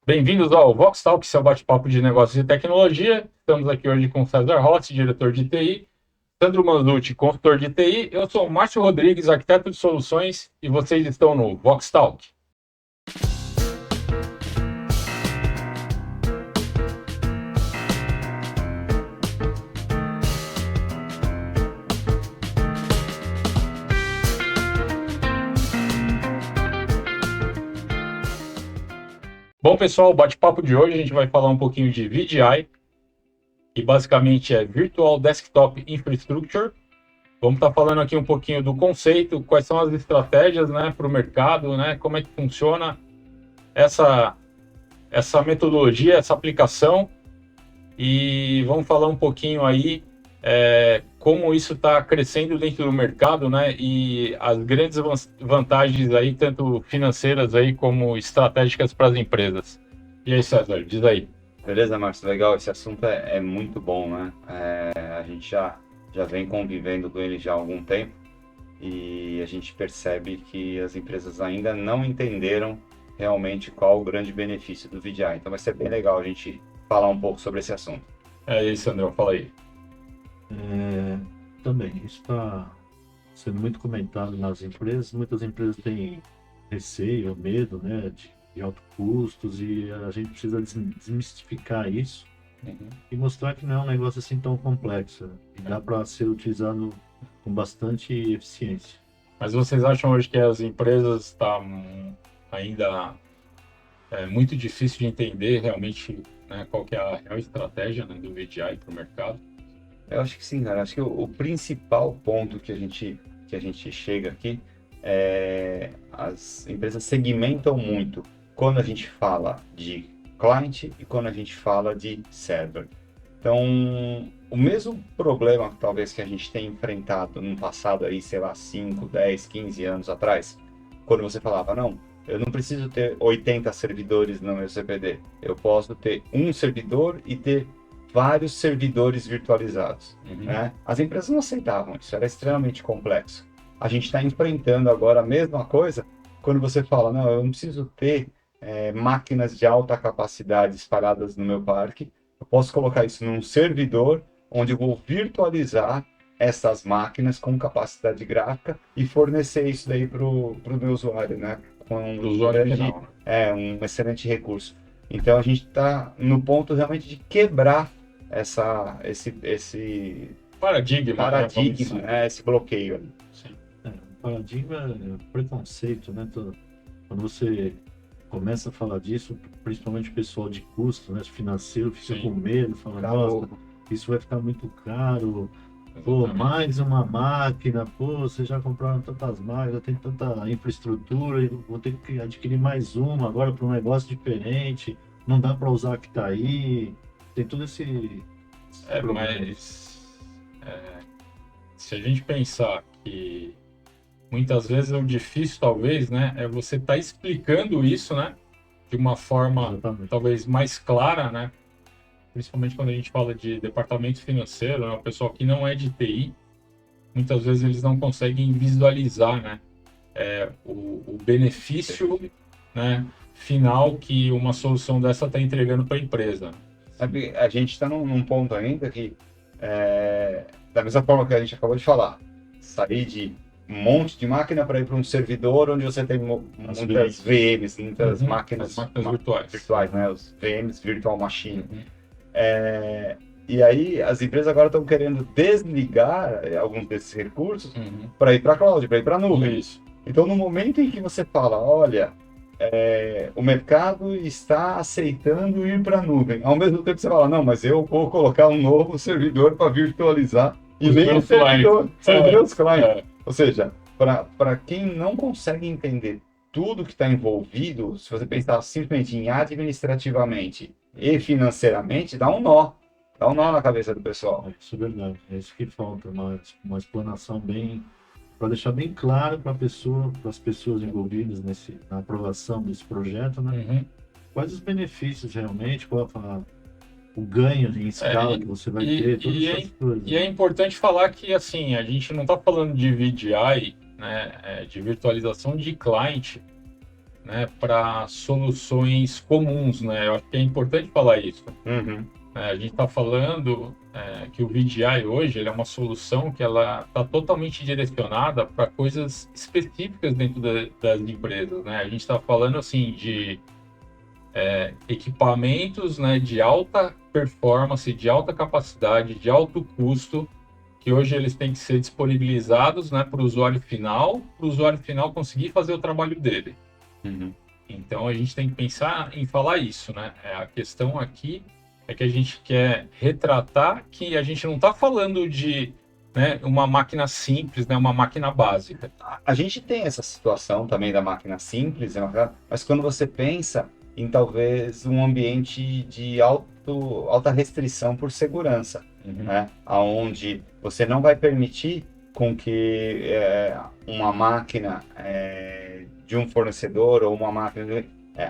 Bem-vindos ao Vox Talk, seu bate-papo de negócios e tecnologia. Estamos aqui hoje com César Rossi, diretor de TI, Sandro Manzucci, consultor de TI. Eu sou Márcio Rodrigues, arquiteto de soluções, e vocês estão no Vox Talk. Bom, pessoal, o bate-papo de hoje a gente vai falar um pouquinho de VDI, que basicamente é Virtual Desktop Infrastructure. Vamos estar falando aqui um pouquinho do conceito, quais são as estratégias, né, para o mercado, né, como é que funciona essa metodologia, essa aplicação, e vamos falar um pouquinho aí como isso está crescendo dentro do mercado, né, e as grandes vantagens aí, tanto financeiras aí como estratégicas para as empresas. E aí, César, diz aí. Beleza, Márcio? Legal. Esse assunto é muito bom, né? A gente já vem convivendo com ele já há algum tempo e a gente percebe que as empresas ainda não entenderam realmente qual o grande benefício do VDI. Então vai ser bem legal a gente falar um pouco sobre esse assunto. É isso, André, fala aí. Também, isso está sendo muito comentado nas empresas. Muitas empresas têm receio, medo, né, de altos custos, e a gente precisa desmistificar isso e mostrar que não é um negócio assim tão complexo, e dá para ser utilizado com bastante eficiência. Mas vocês acham hoje que as empresas ainda muito difícil de entender realmente, né, qual que é a real estratégia, né, do VDI para o mercado? Eu acho que sim, cara. Acho que o principal ponto que a gente chega aqui é as empresas segmentam muito quando a gente fala de client e quando a gente fala de server. Então, o mesmo problema talvez que a gente tem enfrentado no passado aí, sei lá, 5, 10, 15 anos atrás, quando você falava, não, eu não preciso ter 80 servidores no meu CPD, eu posso ter um servidor e ter vários servidores virtualizados, né? As empresas não aceitavam isso, era extremamente complexo. A gente está enfrentando agora a mesma coisa quando você fala, não, eu não preciso ter máquinas de alta capacidade espalhadas no meu parque, eu posso colocar isso num servidor onde eu vou virtualizar essas máquinas com capacidade gráfica e fornecer isso daí para o meu usuário, né? Com Para o usuário final, né? um excelente recurso. Então a gente está no ponto realmente de quebrar esse Paradigma, né? paradigma, né? Esse bloqueio. Sim. O paradigma é preconceito, né? Quando você começa a falar disso, principalmente o pessoal de custo, né, financeiro, fica Sim. com medo, fala, Acabou. nossa, isso vai ficar muito caro, pô, mais uma máquina, pô, vocês já compraram tantas máquinas, tem tanta infraestrutura, e vou ter que adquirir mais uma agora para um negócio diferente, não dá para usar a que está aí, tem todo esse problema. Mas se a gente pensar que muitas vezes o difícil, talvez, né, é você estar explicando isso, né, de uma forma Exatamente. talvez mais clara, né, principalmente quando a gente fala de departamento financeiro, né, o pessoal que não é de TI, muitas vezes eles não conseguem visualizar, né, o benefício, né, final que uma solução dessa está entregando para a empresa. Sabe, a gente está num ponto ainda que, da mesma forma que a gente acabou de falar, sair de um monte de máquina para ir para um servidor onde você tem muitas VMs, muitas máquinas virtuais, né? Os VMs, Virtual Machine. E aí as empresas agora estão querendo desligar alguns desses recursos para ir para a cloud, para ir para a nuvem. Isso. Então, no momento em que você fala, olha, o mercado está aceitando ir para a nuvem, ao mesmo tempo você fala, não, mas eu vou colocar um novo servidor para virtualizar e nem o servidor, são meus clientes. Ou seja, para quem não consegue entender tudo que está envolvido, se você pensar simplesmente em administrativamente e financeiramente, dá um nó na cabeça do pessoal. Isso é verdade, é isso que falta, uma explanação bem, para deixar bem claro para as pessoas envolvidas na aprovação desse projeto, né? Quais os benefícios realmente, qual o ganho em escala que você vai ter, todas essas coisas. E é importante falar que, assim, a gente não está falando de VDI, né, de virtualização de client, né, para soluções comuns, né? Eu acho que é importante falar isso. Uhum. A gente está falando que o VDI hoje ele é uma solução que ela está totalmente direcionada para coisas específicas dentro das empresas, né? A gente está falando assim de equipamentos, né, de alta performance, de alta capacidade, de alto custo, que hoje eles têm que ser disponibilizados, né, para o usuário final conseguir fazer o trabalho dele. Uhum. Então a gente tem que pensar em falar isso, né? A questão aqui é que a gente quer retratar que a gente não está falando de, né, uma máquina simples, né, uma máquina básica. A gente tem essa situação também da máquina simples, né, mas quando você pensa em talvez um ambiente de alta restrição por segurança, né, onde você não vai permitir com que uma máquina de um fornecedor ou uma máquina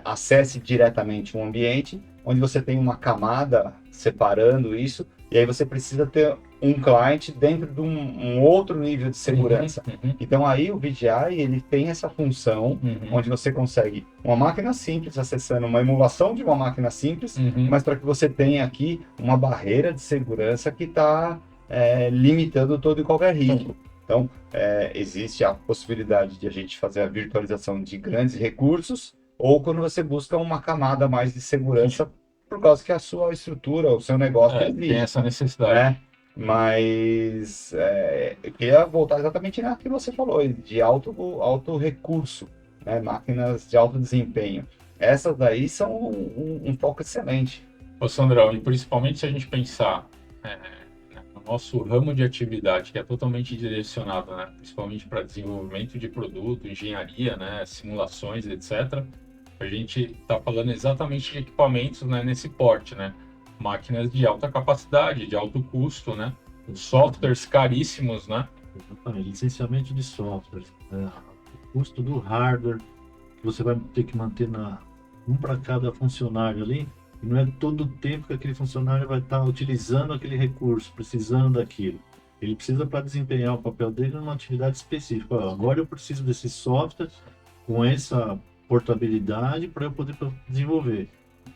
acesse diretamente um ambiente, onde você tem uma camada separando isso, e aí você precisa ter um cliente dentro de um outro nível de segurança. Então aí o VDI ele tem essa função onde você consegue uma máquina simples acessando uma emulação de uma máquina simples, mas para que você tenha aqui uma barreira de segurança que está limitando todo e qualquer risco. Então existe a possibilidade de a gente fazer a virtualização de grandes recursos, ou quando você busca uma camada a mais de segurança por causa que a sua estrutura, o seu negócio tem essa necessidade. né? Mas eu queria voltar exatamente naquilo que você falou, de alto recurso, né? Máquinas de alto desempenho. Essas daí são um foco excelente. Ô Sandrão, e principalmente se a gente pensar no nosso ramo de atividade, que é totalmente direcionado, né, principalmente para desenvolvimento de produto, engenharia, né, simulações, etc., a gente está falando exatamente de equipamentos, né, nesse porte, né? Máquinas de alta capacidade, de alto custo, né? Softwares caríssimos, né? Exatamente. Licenciamento de software, o custo do hardware que você vai ter que manter um para cada funcionário ali, e não é todo o tempo que aquele funcionário vai estar utilizando aquele recurso, precisando daquilo. Ele precisa para desempenhar o papel dele numa atividade específica. Agora eu preciso desse software com essa portabilidade para eu poder desenvolver.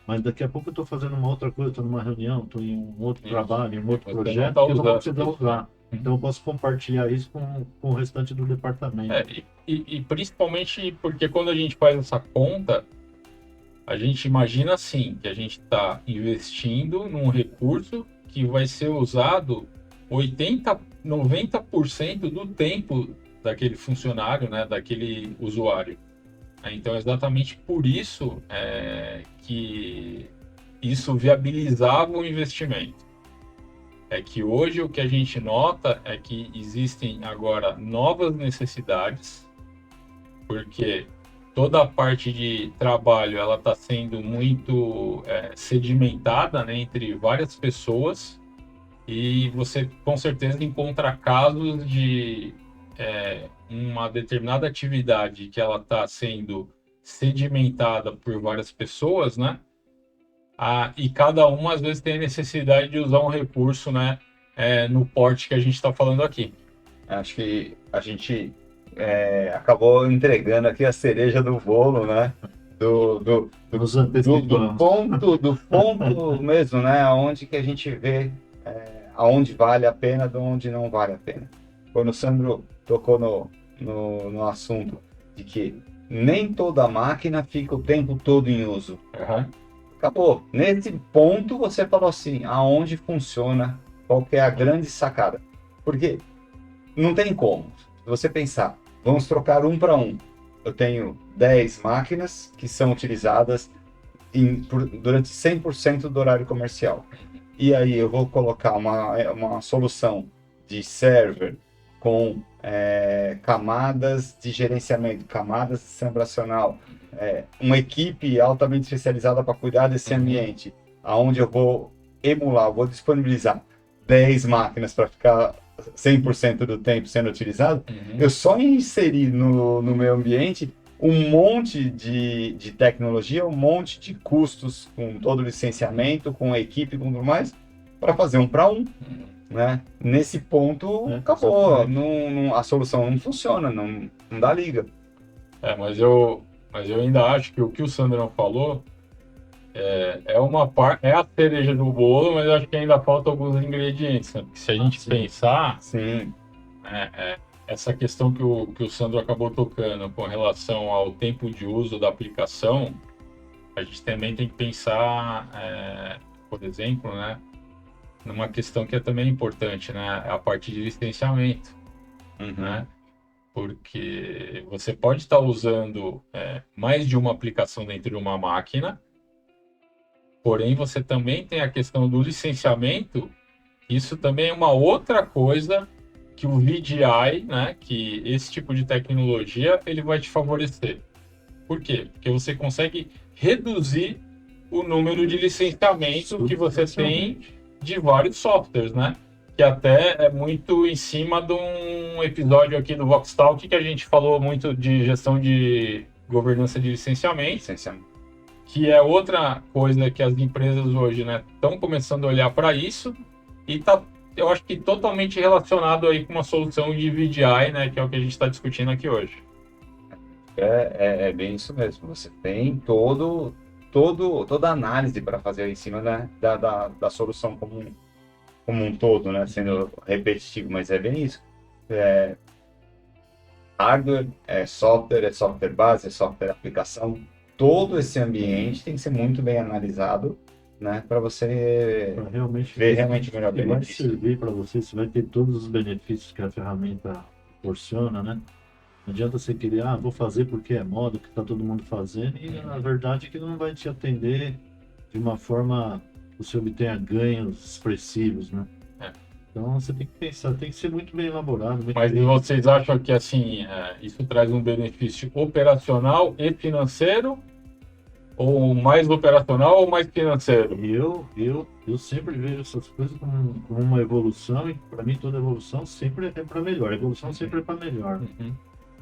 Mas daqui a pouco eu estou fazendo uma outra coisa, estou numa reunião, estou em um outro trabalho, em um outro projeto, que eu não vou precisar usar. Então eu posso compartilhar isso com o restante do departamento. E principalmente porque quando a gente faz essa conta, a gente imagina assim, que a gente está investindo num recurso que vai ser usado 90% do tempo daquele funcionário, né, daquele usuário. Então, exatamente por isso que isso viabilizava o investimento. É que hoje o que a gente nota é que existem agora novas necessidades, porque toda a parte de trabalho ela está sendo muito sedimentada, né, entre várias pessoas, e você com certeza encontra casos de uma determinada atividade que ela está sendo sedimentada por várias pessoas, né? E cada uma às vezes tem a necessidade de usar um recurso, né? No porte que a gente está falando aqui. Acho que a gente acabou entregando aqui a cereja do bolo, né? Do ponto mesmo, né? Onde que a gente vê aonde vale a pena, de onde não vale a pena. Quando o Sandro tocou no assunto de que nem toda máquina fica o tempo todo em uso. Acabou. Nesse ponto você falou assim, aonde funciona, qual que é a grande sacada. Porque não tem como. Se você pensar, vamos trocar um para um. Eu tenho 10 máquinas que são utilizadas durante 100% do horário comercial. E aí eu vou colocar uma solução de server com camadas de gerenciamento, camadas de sistema operacional, uma equipe altamente especializada para cuidar desse ambiente, aonde eu vou emular, vou disponibilizar 10 máquinas para ficar 100% do tempo sendo utilizado, eu só inseri no meu ambiente um monte de tecnologia, um monte de custos com todo o licenciamento, com a equipe, com tudo mais, para fazer um para um. Né? Nesse ponto, acabou. A solução não funciona, não dá liga. Mas eu mas eu ainda acho que o Sandrão falou é a cereja do bolo, mas eu acho que ainda falta alguns ingredientes, né? Porque se a gente sim. pensar, Sim. né, essa questão que o Sandro acabou tocando com relação ao tempo de uso da aplicação, a gente também tem que pensar, por exemplo, né, numa questão que é também importante, né, a parte de licenciamento, Uhum. né? Porque você pode estar usando mais de uma aplicação dentro de uma máquina, porém você também tem a questão do licenciamento. Isso também é uma outra coisa que o VDI, né, que esse tipo de tecnologia, ele vai te favorecer. Por quê? Porque você consegue reduzir o número de licenciamento que você tem de vários softwares, né? Que até é muito em cima de um episódio aqui do Vox Talk que a gente falou muito de gestão de governança de licenciamento, Licenciamento. que é outra coisa que as empresas hoje, né, estão começando a olhar para isso e tá, eu acho que totalmente relacionado aí com uma solução de VDI, né, que é o que a gente está discutindo aqui hoje. É bem isso mesmo. Você tem toda a análise para fazer em cima, né, da solução como um todo, né? Sendo repetitivo, mas é bem isso. É hardware, é software base, é software aplicação. Todo esse ambiente tem que ser muito bem analisado, né? Para você Pra realmente ver realmente o melhor vai benefício. servir para você, você vai ter todos os benefícios que a ferramenta proporciona, né? Não adianta você querer, vou fazer porque é moda, que está todo mundo fazendo, e na verdade que não vai te atender de uma forma que você obtenha ganhos expressivos, né? É. Então você tem que pensar, tem que ser muito bem elaborado, muito Mas bem. vocês acham que assim isso traz um benefício operacional e financeiro, ou mais operacional ou mais financeiro? Eu sempre vejo essas coisas como uma evolução, e para mim toda evolução sempre é para melhor, a evolução sempre é para melhor. Uhum.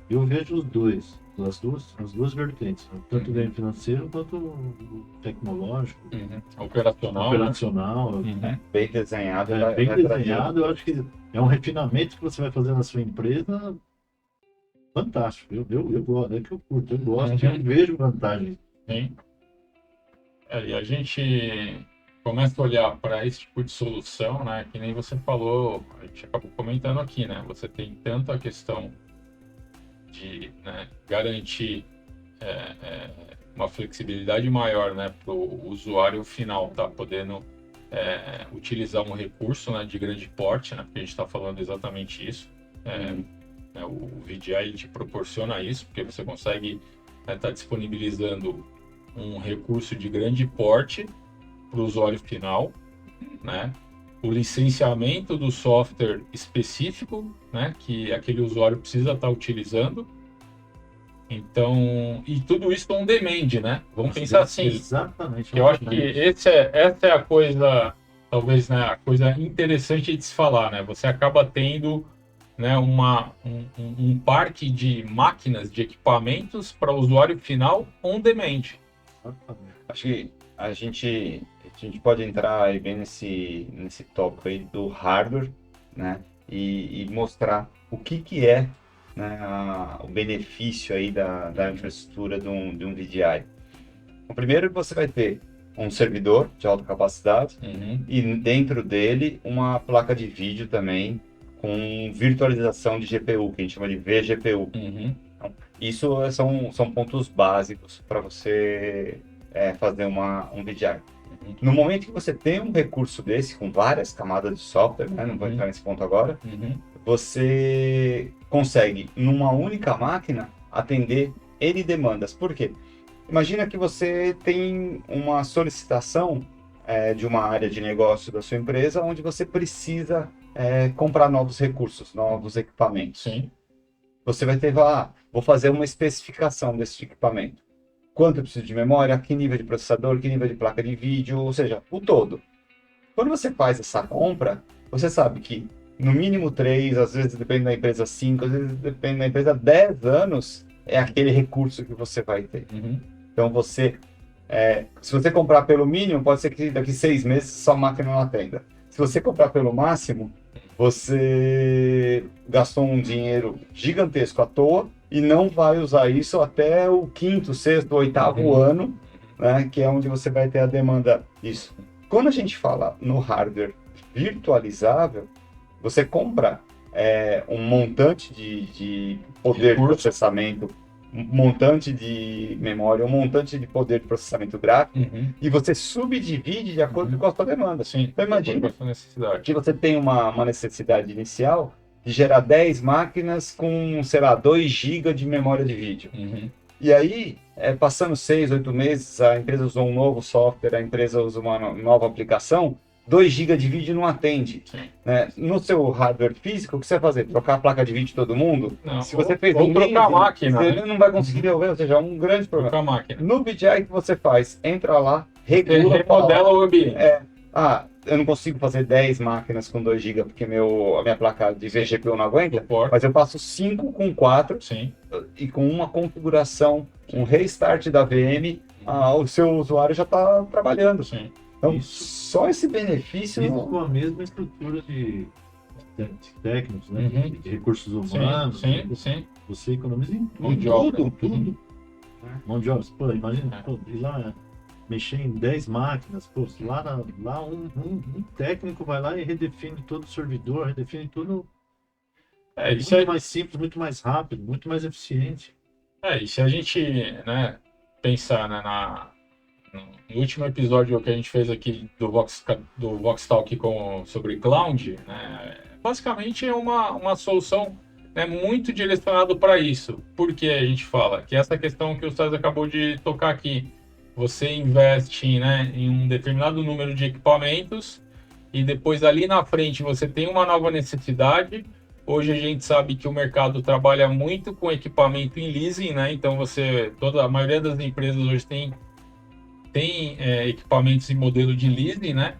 Eu vejo os dois, as duas vertentes, né? Tanto o ganho financeiro quanto o tecnológico, Operacional, né? operacional. Uhum. Bem desenhado, Bem vai trazer- desenhado, eu acho que é um refinamento que você vai fazer na sua empresa fantástico. Eu gosto, é que eu curto, eu gosto, eu vejo vantagem. Sim. E a gente começa a olhar para esse tipo de solução, né? Que nem você falou, a gente acabou comentando aqui, né? Você tem tanto a questão de, né, garantir uma flexibilidade maior, né, para o usuário final, tá podendo utilizar um recurso, né, de grande porte, né? Porque a gente está falando exatamente isso. O VDI ele te proporciona isso, porque você consegue estar disponibilizando um recurso de grande porte para o usuário final, né? O licenciamento do software específico, né? Que aquele usuário precisa estar utilizando. Então, e tudo isso on demand, né? Vamos pensar assim. Exatamente. Que eu acho que essa é a coisa, talvez, né, a coisa interessante de se falar, né? Você acaba tendo, né, um parque de máquinas, de equipamentos para o usuário final on demand. Acho que a gente pode entrar aí bem nesse tópico aí do hardware, né? E mostrar o que é, né, o benefício aí da infraestrutura de um VDI. O primeiro, você vai ter um servidor de alta capacidade e dentro dele uma placa de vídeo também com virtualização de GPU, que a gente chama de vGPU. Então, isso são pontos básicos para você fazer um VDI. No momento que você tem um recurso desse, com várias camadas de software, né, não vou entrar nesse ponto agora, você consegue, numa única máquina, atender N demandas. Por quê? Imagina que você tem uma solicitação de uma área de negócio da sua empresa, onde você precisa comprar novos recursos, novos equipamentos. Sim. Você vai ter, vou fazer uma especificação desse equipamento. Quanto eu preciso de memória, que nível de processador, que nível de placa de vídeo, ou seja, o todo. Quando você faz essa compra, você sabe que no mínimo 3, às vezes depende da empresa 5, às vezes depende da empresa 10 anos, é aquele recurso que você vai ter. Então se você comprar pelo mínimo, pode ser que daqui 6 meses sua máquina não atenda. Se você comprar pelo máximo, você gastou um dinheiro gigantesco à toa e não vai usar isso até o quinto, sexto, oitavo ano, né, que é onde você vai ter a demanda disso. Quando a gente fala no hardware virtualizável, você compra um montante de poder de processamento, um montante de memória, um montante de poder de processamento gráfico, e você subdivide de acordo com a sua demanda. Sim, Então imagina com a sua necessidade. que você tem uma necessidade inicial de gerar 10 máquinas com, sei lá, 2 GB de memória de vídeo. E aí, passando 6, 8 meses, a empresa usou um novo software, a empresa usa uma nova aplicação, 2 GB de vídeo não atende. Né? No seu hardware físico, o que você vai fazer? Trocar a placa de vídeo de todo mundo? Não, Se você fez ou trocar a máquina, você né? não vai conseguir devolver, ou seja, é um grande problema. Trocar a máquina. No VDI, o que você faz? Entra lá, regula, remodela o ambiente. eu não consigo fazer 10 máquinas com 2 GB porque a minha placa de vGPU não aguenta, mas eu faço 5 com 4 Sim. e com uma configuração, um restart da VM, o seu usuário já está trabalhando. Sim. Então, Isso. só esse benefício... Isso com a mesma estrutura de técnicos, né? De recursos humanos. Sim. Você economiza em Mão de obra. tudo. Mão de obra. Pô, imagina, ir lá mexer em 10 máquinas, pô, lá um técnico vai lá e redefine todo o servidor, redefine tudo. Isso muito mais simples, muito mais rápido, muito mais eficiente. E se a gente, né, pensar, né, no último episódio que a gente fez aqui do Vox Talk sobre cloud, né, basicamente é uma solução, né, muito direcionada para isso. Porque a gente fala que essa questão que o César acabou de tocar aqui, você investe, né, em um determinado número de equipamentos e depois ali na frente você tem uma nova necessidade. Hoje a gente sabe que o mercado trabalha muito com equipamento em leasing, né? Então a maioria das empresas hoje tem equipamentos em modelo de leasing, né?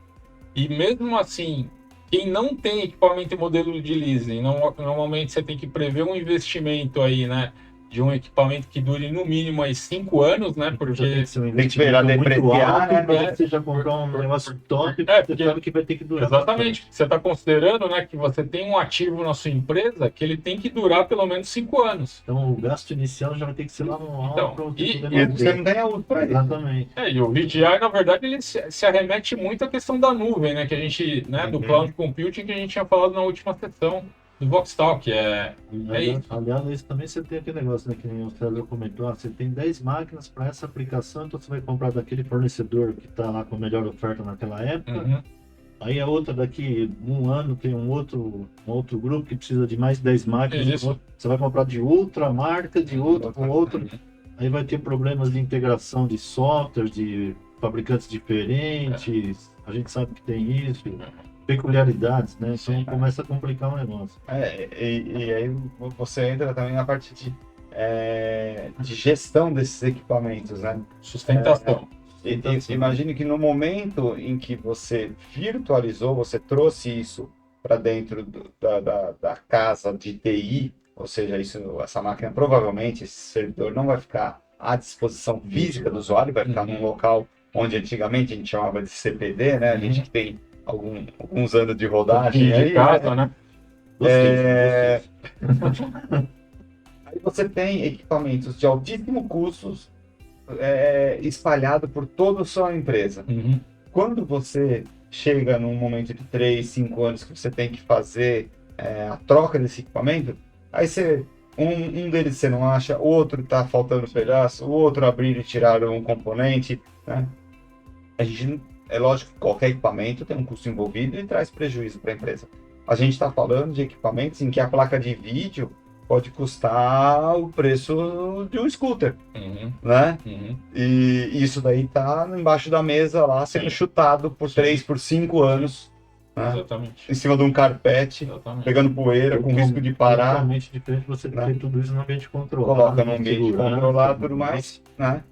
E mesmo assim, quem não tem equipamento em modelo de leasing, normalmente você tem que prever um investimento aí, né? De um equipamento que dure no mínimo aí 5 anos, né? Porque tem que ser um tem que esperar investimento muito depreciar, alto, né? para você já comprar um negócio top, porque você sabe que vai ter que durar. exatamente. Você está considerando, né, que você tem um ativo na sua empresa que ele tem que durar pelo menos 5 anos. Então o gasto inicial já vai ter que ser lá no alto. Então, pra você E poder você manter. não ganha uso para isso. Exatamente. E o VDI, na verdade, ele se arremete muito à questão da nuvem, né? Que a gente, né, do cloud computing que a gente tinha falado na última sessão do Vox Talk. Aliás, isso também você tem aquele negócio, né, que nem o César comentou, você tem 10 máquinas para essa aplicação, então você vai comprar daquele fornecedor que está lá com a melhor oferta naquela época. Aí a outra daqui um ano tem um outro grupo que precisa de mais 10 máquinas. Isso. Você vai comprar de outra marca, de outro com outro. Aí vai ter problemas de integração de software, de fabricantes diferentes. A gente sabe que tem isso. Peculiaridades, né? Então começa a complicar o negócio. E aí você entra também na parte de gestão desses equipamentos, né? Sustentação. Imagine que no momento em que você virtualizou, você trouxe isso para dentro da casa de TI, ou seja, essa máquina provavelmente, esse servidor não vai ficar à disposição física do usuário, vai ficar num local onde antigamente a gente chamava de CPD, né? A gente que tem alguns anos de rodagem aí, de casa, né? Aí você tem equipamentos de altíssimo custo espalhado por toda a sua empresa. Quando você chega num momento de 3, 5 anos que você tem que fazer a troca desse equipamento, aí um deles você não acha, outro está faltando um pedaço, o outro abriram e tiraram um componente, né? É lógico que qualquer equipamento tem um custo envolvido e traz prejuízo para a empresa. A gente está falando de equipamentos em que a placa de vídeo pode custar o preço de um scooter, né? E isso daí está embaixo da mesa lá, sendo chutado por 3, por 5 anos, né? Exatamente. Em cima de um carpete, pegando poeira, com risco de parar. Totalmente diferente você ter tudo isso no ambiente controlado. Coloca no ambiente controlado e tudo mais, né?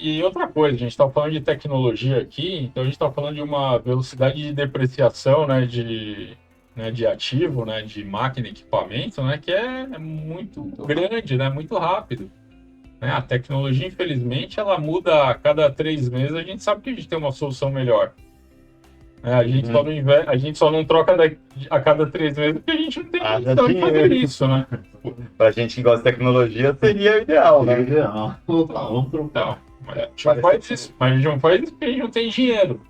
E outra coisa, a gente está falando de tecnologia aqui, então a gente está falando de uma velocidade de depreciação, né, de ativo, né, de máquina e equipamento, né, que é muito grande, né, muito rápido. Né? A tecnologia, infelizmente, ela muda a cada 3 meses, a gente sabe que a gente tem uma solução melhor. A gente só não troca a cada 3 meses porque a gente não tem Ah, já condição de tinha. fazer isso, né? Pra gente que gosta de tecnologia, seria o ideal, É né? ideal. Opa, vamos trocar. Então, mas a gente não faz isso. Mas a gente não faz isso porque a gente não tem dinheiro.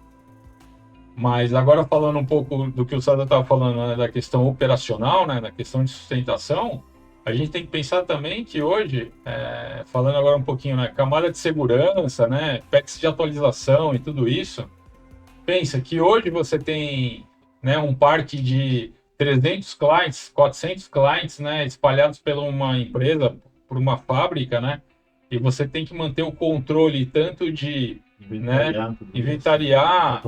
Mas agora falando um pouco do que o Sada estava falando, né, da questão operacional, né, da questão de sustentação, a gente tem que pensar também que hoje, falando agora um pouquinho, né, camada de segurança, né, patches de atualização e tudo isso, pensa que hoje você tem, né, um parque de 300 clientes, 400 clientes, né, espalhados por uma empresa, por uma fábrica, né, e você tem que manter o controle tanto de, né, inventariar,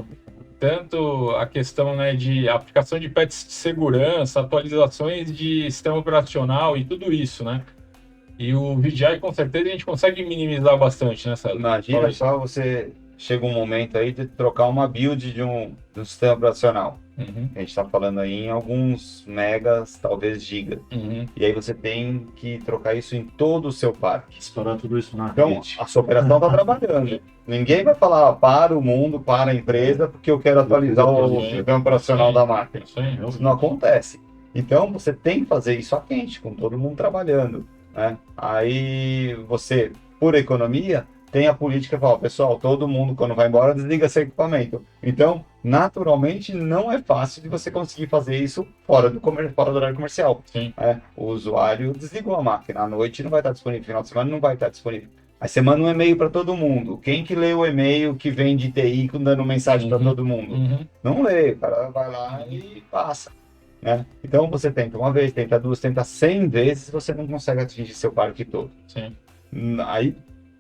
tanto a questão, né, de aplicação de patches de segurança, atualizações de sistema operacional e tudo isso, né? E o VDI, com certeza, a gente consegue minimizar bastante nessa. Imagina só você chega um momento aí de trocar uma build de um sistema operacional. Uhum, A gente está falando aí em alguns megas, talvez gigas. uhum, E aí você tem que trocar isso em todo o seu parque. Disparar tudo isso na Então, rede. a sua operação está trabalhando. Ninguém vai falar para o mundo, para a empresa, porque eu quero atualizar o sistema operacional da máquina. isso aí. Isso não acontece. Então, você tem que fazer isso a quente, com todo mundo trabalhando, né? Aí, você, por economia, tem a política que fala, pessoal, todo mundo, quando vai embora, desliga seu equipamento. Então, naturalmente, não é fácil de você conseguir fazer isso fora do horário comercial. Sim. Né? O usuário desligou a máquina. À noite não vai estar disponível, final de semana não vai estar disponível. Aí você manda um e-mail para todo mundo. Quem que lê o e-mail que vem de TI dando mensagem para todo mundo? Uhum, Não lê, o cara vai lá e passa. Né? Então você tenta uma vez, tenta duas, tenta 100 vezes, você não consegue atingir seu parque todo. sim. Aí,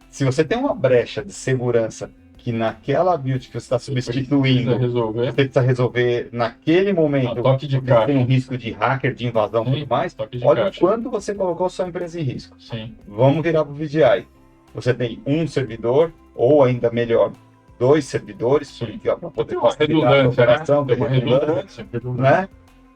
se você tem uma brecha de segurança que naquela build que você está substituindo, Precisa resolver. você precisa resolver naquele momento, A toque de porque caixa. tem um risco de hacker, de invasão e Sim, tudo mais, toque de olha o caixa. quanto você colocou sua empresa em risco. Sim. Vamos virar para o VDI. Você tem um servidor, ou ainda melhor, 2 servidores, Sim. para poder Tem uma facilitar a redundância, né? operação, Tem uma redundância. né?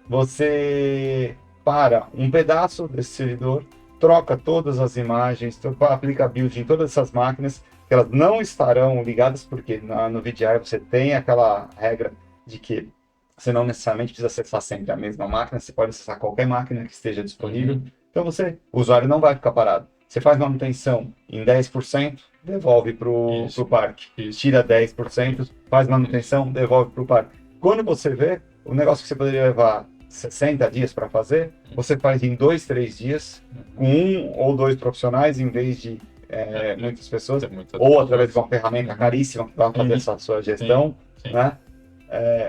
Você para um pedaço desse servidor, troca todas as imagens, aplica build em todas essas máquinas, que elas não estarão ligadas, porque no VDI você tem aquela regra de que você não necessariamente precisa acessar sempre a mesma máquina, você pode acessar qualquer máquina que esteja disponível. Então o usuário não vai ficar parado. Você faz manutenção em 10%, devolve para o parque. Isso. Tira 10%, faz manutenção, devolve para o parque. Quando você vê, o negócio que você poderia levar 60 dias para fazer, você faz em 2, 3 dias, com 1 ou 2 profissionais, em vez de muitas pessoas, ou através de uma ferramenta caríssima que vai fazer essa sua gestão, Sim. né?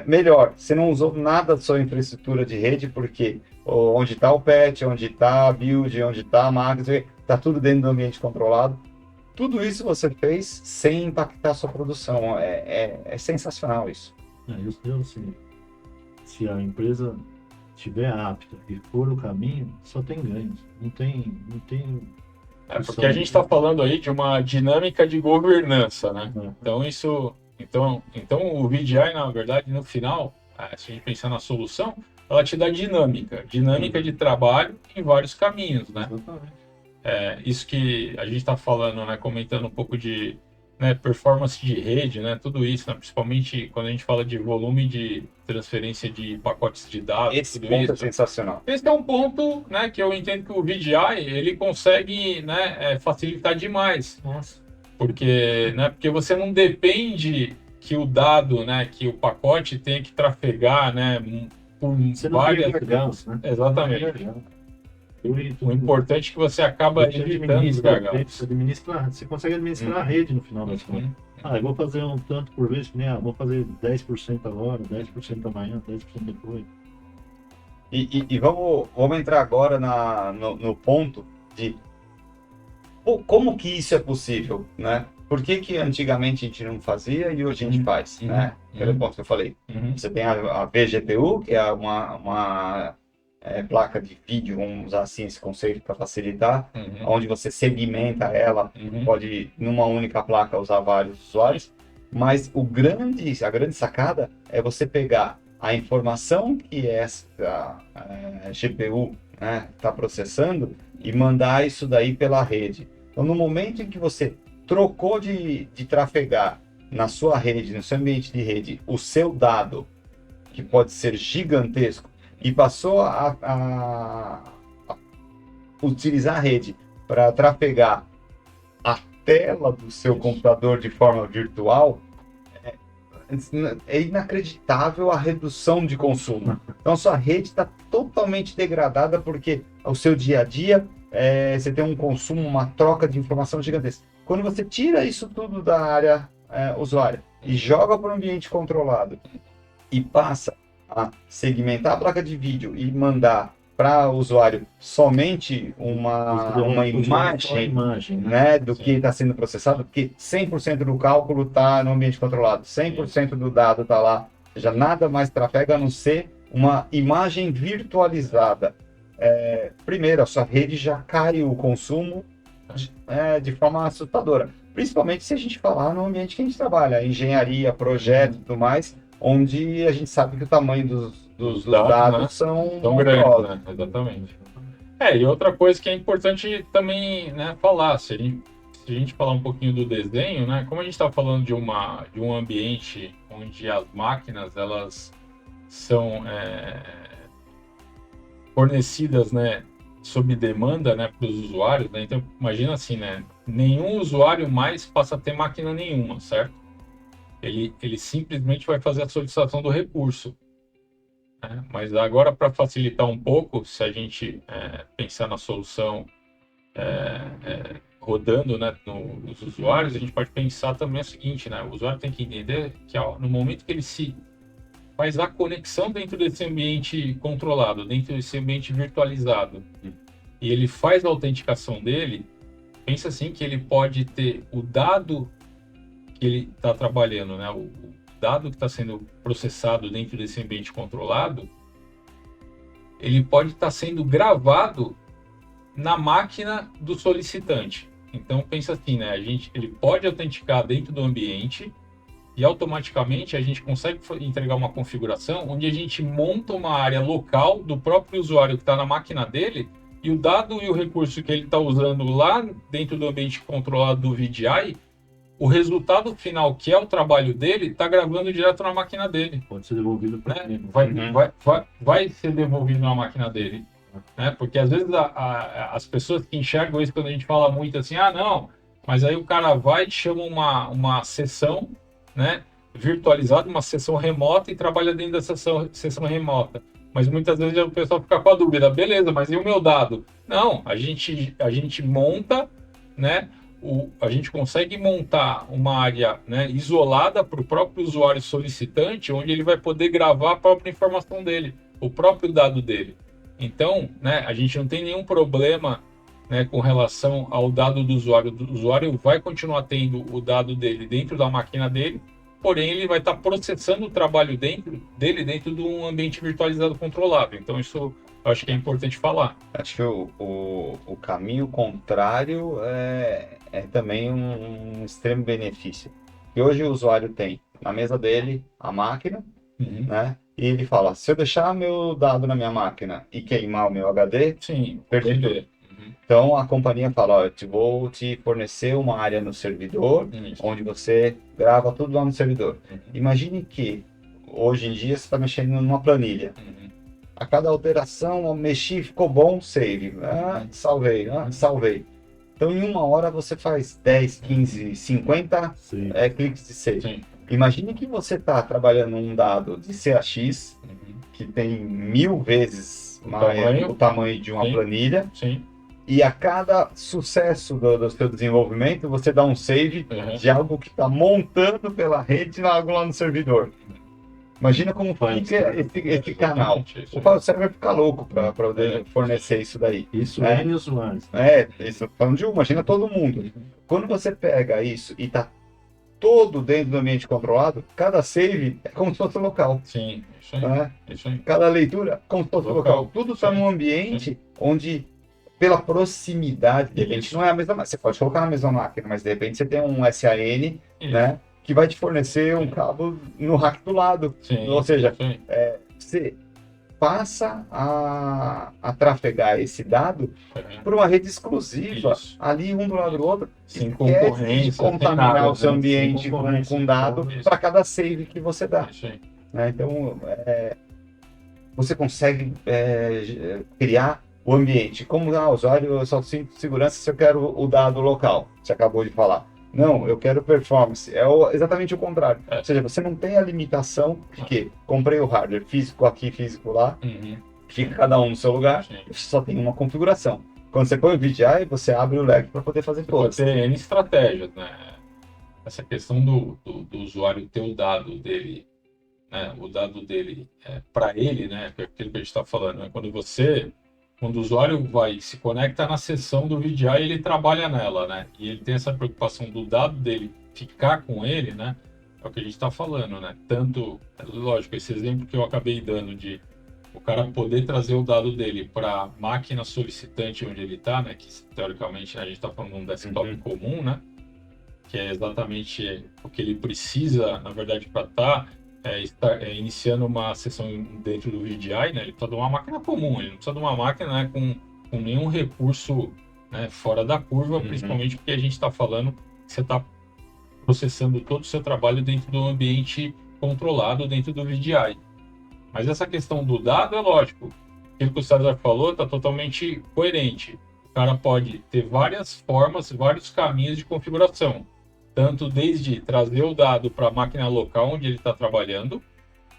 Melhor, você não usou nada da sua infraestrutura de rede, porque onde está o patch, onde está a build, onde está a máquina, está tudo dentro do ambiente controlado. Tudo isso você fez sem impactar a sua produção. É sensacional isso. Eu, assim, se a empresa estiver apta e for o caminho, só tem ganhos. Não tem. Porque a gente está falando aí de uma dinâmica de governança, né? É. Então o VDI, na verdade, no final, se a gente pensar na solução, ela te dá dinâmica de trabalho em vários caminhos, né? Exatamente. Isso que a gente está falando, né? Comentando um pouco de, né, performance de rede, né? Tudo isso, né? Principalmente quando a gente fala de volume de transferência de pacotes de dados. Esse tudo ponto isso. é sensacional. Esse é um ponto, né, que eu entendo que o VDI ele consegue, né, facilitar demais. Nossa. Porque você não depende que o dado, né, que o pacote tenha que trafegar, né, por Você não várias... tem gargalos, né? Exatamente. O importante é que você acaba evitando os gargalos. Você consegue administrar a rede no final das contas. Eu vou fazer um tanto por vez, vou fazer 10% agora, 10% amanhã, 10% depois. E vamos entrar agora no ponto de como que isso é possível, né? Por que antigamente a gente não fazia e hoje a gente faz, né? Aquele ponto que eu falei. Você tem a vGPU, que é uma placa de vídeo, vamos usar assim esse conceito para facilitar, onde você segmenta ela, pode numa única placa usar vários usuários, mas a grande sacada é você pegar a informação que essa GPU está processando e mandar isso daí pela rede. Então, no momento em que você trocou de trafegar na sua rede, no seu ambiente de rede, o seu dado, que pode ser gigantesco, e passou a utilizar a rede para trafegar a tela do seu computador de forma virtual, é inacreditável a redução de consumo. Então, a sua rede está totalmente degradada porque o seu dia a dia, você tem um consumo, uma troca de informação gigantesca. Quando você tira isso tudo da área usuária e joga para um ambiente controlado e passa a segmentar a placa de vídeo e mandar para o usuário somente uma imagem, né, do que está sendo processado, porque 100% do cálculo está no ambiente controlado, 100% do dado está lá, já nada mais trafega a não ser uma imagem virtualizada. Primeiro, a sua rede já cai o consumo de forma assustadora, principalmente se a gente falar no ambiente que a gente trabalha, engenharia, projeto e tudo mais, onde a gente sabe que o tamanho dos dados, né, são grandes, né? Exatamente. E outra coisa que é importante também, né, falar, se a gente falar um pouquinho do desenho, né, como a gente está falando de um ambiente onde as máquinas elas são fornecidas, né, sob demanda, né, para os usuários, né? Então imagina assim, né, nenhum usuário mais passa a ter máquina nenhuma, certo? Ele simplesmente vai fazer a solicitação do recurso. Mas agora, para facilitar um pouco, se a gente pensar na solução rodando, né, nos usuários, a gente pode pensar também o seguinte, né, o usuário tem que entender que no momento que ele se faz a conexão dentro desse ambiente controlado, dentro desse ambiente virtualizado, e ele faz a autenticação dele, pensa assim que ele pode ter o dado que ele está trabalhando, né, o dado que está sendo processado dentro desse ambiente controlado, ele pode estar sendo gravado na máquina do solicitante. Então pensa assim, né? Ele pode autenticar dentro do ambiente e automaticamente a gente consegue entregar uma configuração onde a gente monta uma área local do próprio usuário que está na máquina dele e o dado e o recurso que ele está usando lá dentro do ambiente controlado do VDI, o resultado final, que é o trabalho dele, está gravando direto na máquina dele. Pode ser devolvido para ele. Vai ser devolvido na máquina dele. Né? Porque às vezes as pessoas que enxergam isso quando a gente fala muito assim, não, mas aí o cara vai e chama uma sessão, né, virtualizada, uma sessão remota e trabalha dentro dessa sessão remota. Mas muitas vezes o pessoal fica com a dúvida, beleza, mas e o meu dado? Não, a gente monta, né? A gente consegue montar uma área, né, isolada para o próprio usuário solicitante, onde ele vai poder gravar a própria informação dele, o próprio dado dele. Então, né, a gente não tem nenhum problema, né, com relação ao dado do usuário. O usuário vai continuar tendo o dado dele dentro da máquina dele, porém ele vai estar processando o trabalho dentro de um ambiente virtualizado controlado. Então isso eu acho que é importante falar. Acho que o caminho contrário é também um extremo benefício. E hoje o usuário tem na mesa dele a máquina, né? E ele fala, se eu deixar meu dado na minha máquina e queimar o meu HD, sim, perdi tudo. Então a companhia fala, eu vou te fornecer uma área no servidor, onde você grava tudo lá no servidor. Imagine que hoje em dia você está mexendo numa planilha. A cada alteração, eu mexi, ficou bom, save. Salvei, salvei. Então, em uma hora, você faz 10, 15, 50 cliques de save. Sim. Imagine que você está trabalhando um dado de CAX, que tem 1000 vezes o tamanho de uma planilha. Sim. E a cada sucesso do seu desenvolvimento, você dá um save de algo que está montando pela rede lá no servidor. Imagina como fica esse canal. O file server fica louco para poder fornecer isso daí. Isso é inusuais. Isso, falando de imagina todo mundo. Quando você pega isso e está todo dentro do ambiente controlado, cada save é como se fosse local. Sim, isso aí. Cada leitura como se fosse local. Tudo está num ambiente onde, pela proximidade, de repente não é a mesma máquina. Você pode colocar na mesma máquina, mas de repente você tem um SAN, né? Que vai te fornecer um cabo no rack do lado. Sim, ou seja, você passa a trafegar esse dado para uma rede exclusiva, Isso. ali um do lado do outro, Sem esquece de concorrência, sem contaminar nada, o seu né? ambiente Sem com concorrência, dado isso. para cada save que você dá. Isso aí. Né? Então, você consegue criar o ambiente. Como usuário, eu só sinto segurança se eu quero o dado local. Você acabou de falar. Não, eu quero performance. Exatamente o contrário. É. Ou seja, você não tem a limitação de que comprei o hardware físico aqui, físico lá, Uhum. fica cada um no seu lugar, Sim. você só tem uma configuração. Quando você põe o VDI, você abre o leque para poder fazer Você pode todas. ter N estratégias, né? Essa questão do usuário ter o dado dele, né? O dado dele para ele, né? Que é aquilo que a gente está falando, né? Quando o usuário se conecta na sessão do VDI, ele trabalha nela, né? E ele tem essa preocupação do dado dele ficar com ele, né? É o que a gente está falando, né? Tanto, lógico, esse exemplo que eu acabei dando de o cara poder trazer o dado dele para a máquina solicitante onde ele está, né? Que teoricamente a gente está falando de um desktop comum, né? Que é exatamente o que ele precisa, na verdade, para estar iniciando uma sessão dentro do VDI, né? Ele precisa de uma máquina comum, ele não precisa de uma máquina, né, com nenhum recurso, né, fora da curva, principalmente porque a gente está falando que você está processando todo o seu trabalho dentro do ambiente controlado, dentro do VDI. Mas essa questão do dado é lógico. Aquilo que o César falou está totalmente coerente. O cara pode ter várias formas, vários caminhos de configuração. Tanto desde trazer o dado para a máquina local onde ele está trabalhando,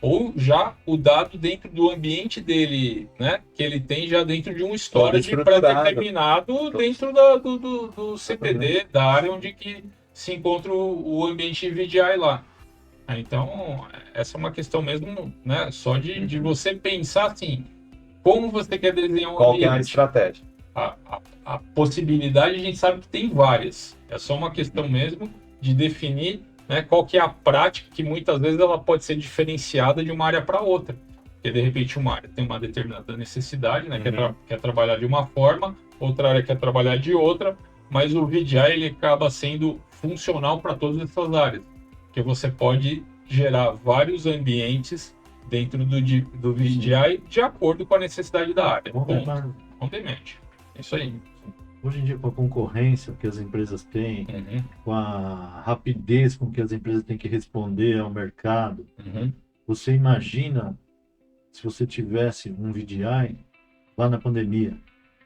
ou já o dado dentro do ambiente dele, né? Que ele tem já dentro de um storage pré-determinado dentro do CPD, da área onde que se encontra o ambiente VDI lá. Então, essa é uma questão mesmo, né? Só de você pensar assim, como você quer desenhar um Qual que é a ambiente. estratégia? A possibilidade a gente sabe que tem várias. É só uma questão mesmo de definir, né, qual que é a prática, que muitas vezes ela pode ser diferenciada de uma área para outra. Porque de repente uma área tem uma determinada necessidade, né, quer trabalhar de uma forma, outra área quer trabalhar de outra, mas o VDI ele acaba sendo funcional para todas essas áreas. Porque você pode gerar vários ambientes dentro do VDI de acordo com a necessidade da área. Obviamente. É isso aí. Hoje em dia, com a concorrência que as empresas têm, com a rapidez com que as empresas têm que responder ao mercado, você imagina se você tivesse um VDI lá na pandemia.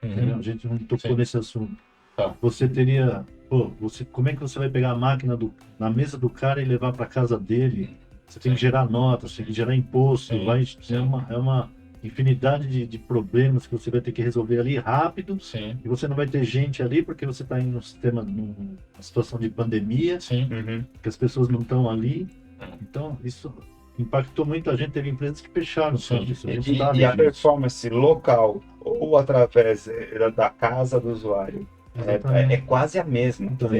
A gente não tocou nesse assunto. Tá. Você teria... como é que você vai pegar a máquina na mesa do cara e levar para casa dele? Você tem que gerar notas, tem que gerar imposto, é uma infinidade de problemas que você vai ter que resolver ali rápido. Sim. E você não vai ter gente ali porque você está em numa situação de pandemia, que as pessoas não estão ali. Então, isso impactou muita gente. Teve empresas que fecharam o serviço. E a performance local ou através da casa do usuário é quase a mesma. Então,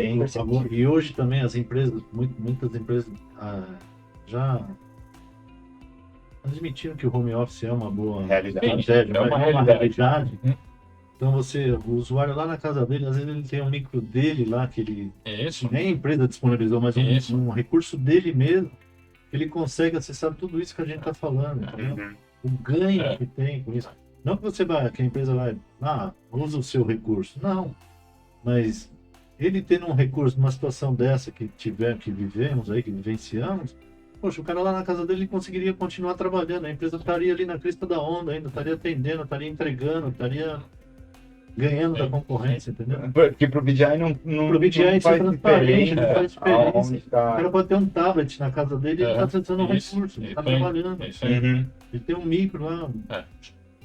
e hoje também as empresas, muitas empresas já admitiram que o home office é uma boa realidade. É uma realidade. Então o usuário lá na casa dele, às vezes ele tem um micro dele lá, que ele nem a empresa disponibilizou, mas um recurso dele mesmo, ele consegue acessar tudo isso que a gente está falando. O ganho que tem com isso. Não que que a empresa vai, usa o seu recurso. Não. Mas ele tendo um recurso numa situação dessa que vivemos aí, que vivenciamos, poxa, o cara lá na casa dele conseguiria continuar trabalhando, a empresa estaria ali na crista da onda ainda, estaria atendendo, estaria entregando, estaria ganhando da concorrência, entendeu? Porque pro VDI não faz diferença. Não faz diferença. O cara pode ter um tablet na casa dele e ele está acessando um recurso, ele está trabalhando. Ele tem um micro lá.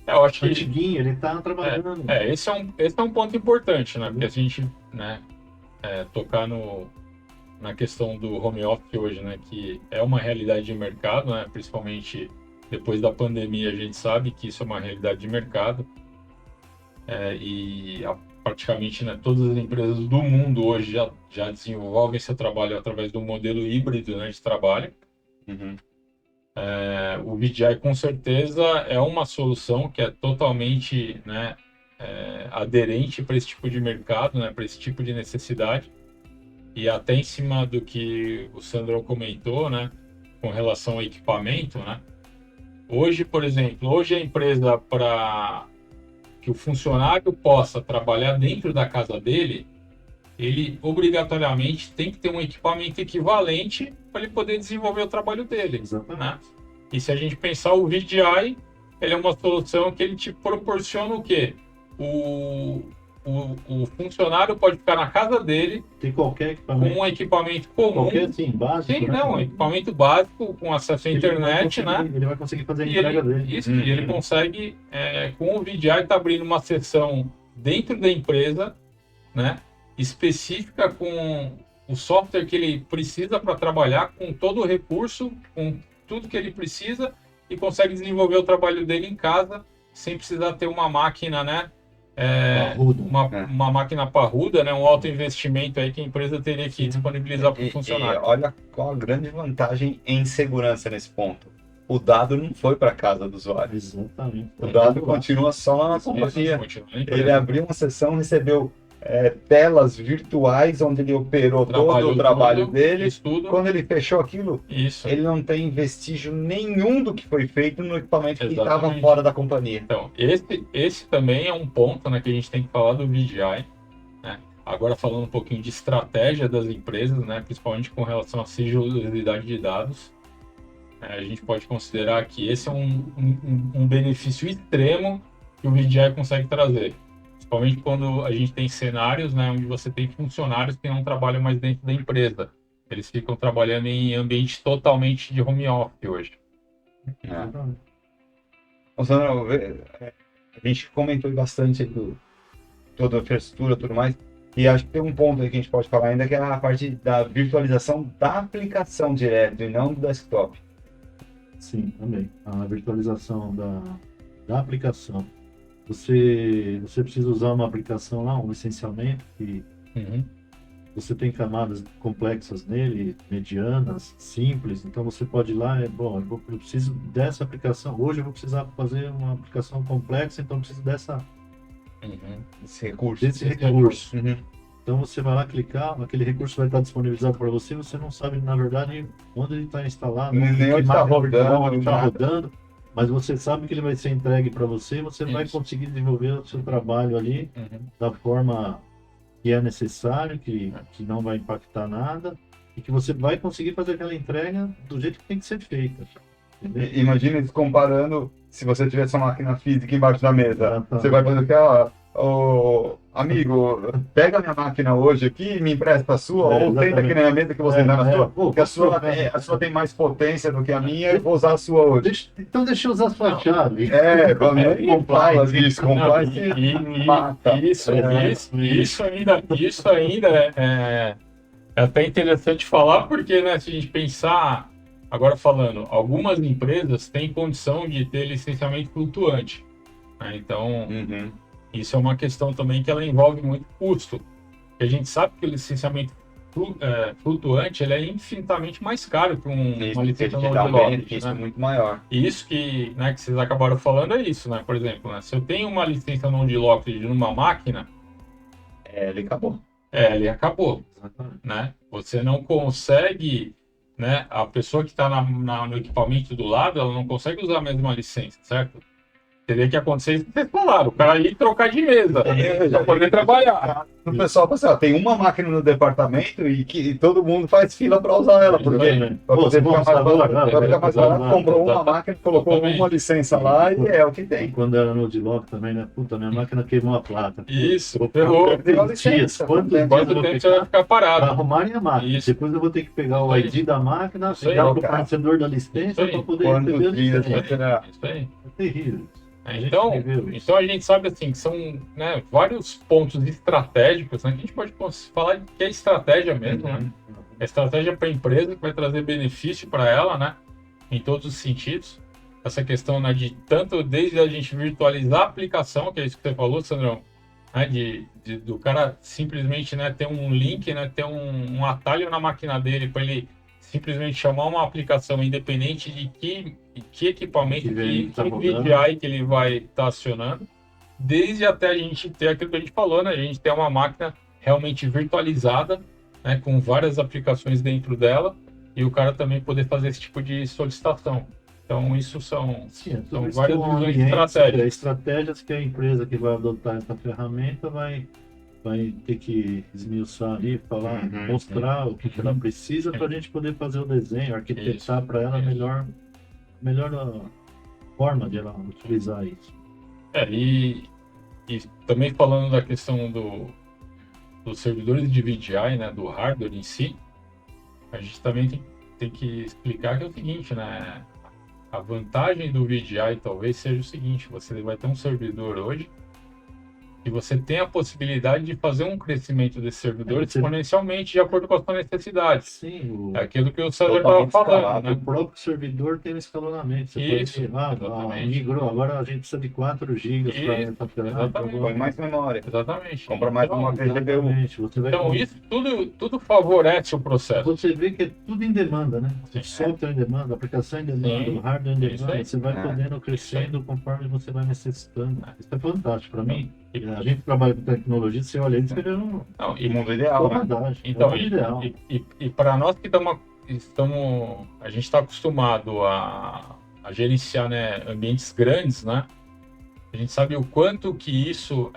Eu acho que ele está trabalhando. Esse é um ponto importante, né? Porque a gente, né, tocar na questão do home office hoje, né, que é uma realidade de mercado, né, principalmente depois da pandemia, a gente sabe que isso é uma realidade de mercado, praticamente, né, todas as empresas do mundo hoje já desenvolvem seu trabalho através do modelo híbrido, né, de trabalho. O VDI com certeza é uma solução que é totalmente, né, aderente para esse tipo de mercado, né, para esse tipo de necessidade. E até em cima do que o Sandro comentou, né, com relação ao equipamento, né, Hoje, por exemplo, hoje a empresa, para que o funcionário possa trabalhar dentro da casa dele, ele obrigatoriamente tem que ter um equipamento equivalente para ele poder desenvolver o trabalho dele, né? Exatamente. E se a gente pensar o VDI, ele é uma solução que ele te proporciona o quê? O funcionário pode ficar na casa dele Tem qualquer com equipamento, um equipamento comum. qualquer assim, básico. Sim, né? não, equipamento básico com acesso à Ele vai internet, conseguir- né? Ele vai conseguir fazer a E entrega ele, dele. isso, e ele consegue, com o VDI, tá abrindo uma seção dentro da empresa, né? Específica com o software que ele precisa para trabalhar, com todo o recurso, com tudo que ele precisa, e consegue desenvolver o trabalho dele em casa, sem precisar ter uma máquina, né? Parrudo. Uma máquina parruda, né? Um alto investimento aí que a empresa teria que disponibilizar para o E funcionário. olha qual a grande vantagem em segurança nesse ponto. O dado não foi para casa do usuário. Exatamente. O dado continua só lá na companhia. Continua na empresa. Ele abriu uma sessão, recebeu telas virtuais onde ele operou todo Trabalhou o trabalho tudo, dele. fez tudo. Quando ele fechou aquilo, Isso. ele não tem vestígio nenhum do que foi feito no equipamento que estava Exatamente. fora da companhia. Então, esse também é um ponto, né, que a gente tem que falar do VDI, né? Agora falando um pouquinho de estratégia das empresas, né, principalmente com relação à sigilosidade de dados, a gente pode considerar que esse é um benefício extremo que o VDI consegue trazer. Principalmente quando a gente tem cenários, né, onde você tem funcionários que não trabalham mais dentro da empresa. Eles ficam trabalhando em ambiente totalmente de home office hoje. Exatamente. Sandra, a gente comentou bastante aí toda a infraestrutura e tudo mais, e acho que tem um ponto aí que a gente pode falar ainda, que é a parte da virtualização da aplicação direto e não do desktop. Sim, também. A virtualização da aplicação. Você precisa usar uma aplicação lá, um licenciamento, que você tem camadas complexas nele, medianas, simples. Então você pode ir lá, eu preciso dessa aplicação. Hoje eu vou precisar fazer uma aplicação complexa, então eu preciso Esse recurso. desse recurso. Uhum. Então você vai lá clicar, aquele recurso vai estar disponibilizado para você, você não sabe, na verdade, onde ele está instalado, Nem que onde está máquina virtual rodando, ele está nada. rodando, mas você sabe que ele vai ser entregue para você, você vai Isso. conseguir desenvolver o seu trabalho ali da forma que é necessário, que não vai impactar nada, e que você vai conseguir fazer aquela entrega do jeito que tem que ser feita. Entendeu? Imagina isso comparando se você tivesse uma máquina física embaixo da mesa. Exatamente. Você vai fazer o que? Amigo, pega a minha máquina hoje aqui e me empresta a sua, ou senta exatamente. aqui na minha mesa que você dá na sua. Pô, Porque a sua tem mais potência do que a minha, eu vou usar a sua hoje. Então deixa eu usar a sua chave. Não fala disso, compliance mata. Isso ainda é até interessante falar, porque, né, se a gente pensar, agora falando, algumas empresas têm condição de ter licenciamento flutuante, né? Então, isso é uma questão também que ela envolve muito custo. A gente sabe que o licenciamento flutuante ele é infinitamente mais caro que uma licença Isso dá um non-lock, benefício né? muito maior. E isso que vocês acabaram falando é isso, né? Por exemplo, né, se eu tenho uma licença non-lock numa máquina, Ele acabou. ele acabou, né? Você não consegue, né? A pessoa que está no equipamento do lado, ela não consegue usar a mesma licença, certo? Teria que acontecer isso que vocês falaram, o cara ir trocar de mesa para poder trabalhar. O pessoal fala assim, tem uma máquina no departamento e todo mundo faz fila para usar ela, porque para poder ficar mais barato, comprou uma máquina, colocou uma licença lá e é o que tem. Quando era no Diloc também, né? Puta, minha máquina queimou a placa. Isso, ferrou. Deu a licença. Quantos dias Quanto eu vou tempo você vai ficar para parado? arrumarem a máquina? Isso. Depois eu vou ter que pegar o Isso aí. ID da máquina, Isso aí, ligar pro cara. fornecedor da licença Isso aí. para poder receber a Quantos dias licença. será? Isso aí. É terrível. A gente Então, viveu isso. então a gente sabe assim que são, né, vários pontos estratégicos, né, que a gente pode falar que é estratégia mesmo, né? É estratégia para a empresa que vai trazer benefício para ela, né? Em todos os sentidos. Essa questão, né, de tanto desde a gente virtualizar a aplicação, que é isso que você falou, Sandrão, né, do cara simplesmente, né, ter um link, né, ter um atalho na máquina dele para ele simplesmente chamar uma aplicação independente de que equipamento, que VDI que ele vai estar acionando, desde até a gente ter aquilo que a gente falou, né? A gente ter uma máquina realmente virtualizada, né, com várias aplicações dentro dela, e o cara também poder fazer esse tipo de solicitação. Então, isso são Sim, tudo são isso várias são visões ambientes, estratégicas. estratégias que a empresa que vai adotar essa ferramenta vai ter que esmiuçar ali, falar, Uhum, mostrar o que, que ela precisa para a gente poder fazer o desenho, arquitetar para ela a isso. melhor forma de ela utilizar isso. E também falando da questão dos servidores de VDI, né, do hardware em si, a gente também tem que explicar que é o seguinte, né? A vantagem do VDI talvez seja o seguinte: você vai ter um servidor hoje e você tem a possibilidade de fazer um crescimento desse servidor exponencialmente de acordo com as suas necessidades. Sim, É aquilo que o César estava Totalmente falando, escalável. né? o próprio servidor tem um escalonamento. Você Isso, pode ir exatamente. migrou, agora a gente precisa de 4 GB para Isso, operar, exatamente. Põe mais memória. Exatamente. Compra mais Então, uma GPU. exatamente. Você vai então isso tudo favorece o processo. Você vê que é tudo em demanda, né? Sim. O software em demanda, a aplicação em demanda, Sim, o hardware em isso demanda. aí. Você vai podendo crescendo conforme você vai necessitando. Isso é fantástico. Para mim, a gente trabalha com tecnologia, você olha isso, é um Não, E mundo ideal, né? vantagem. Então, é um ideal. e para nós que a gente está acostumado a gerenciar, né, ambientes grandes, né? A gente sabe o quanto que isso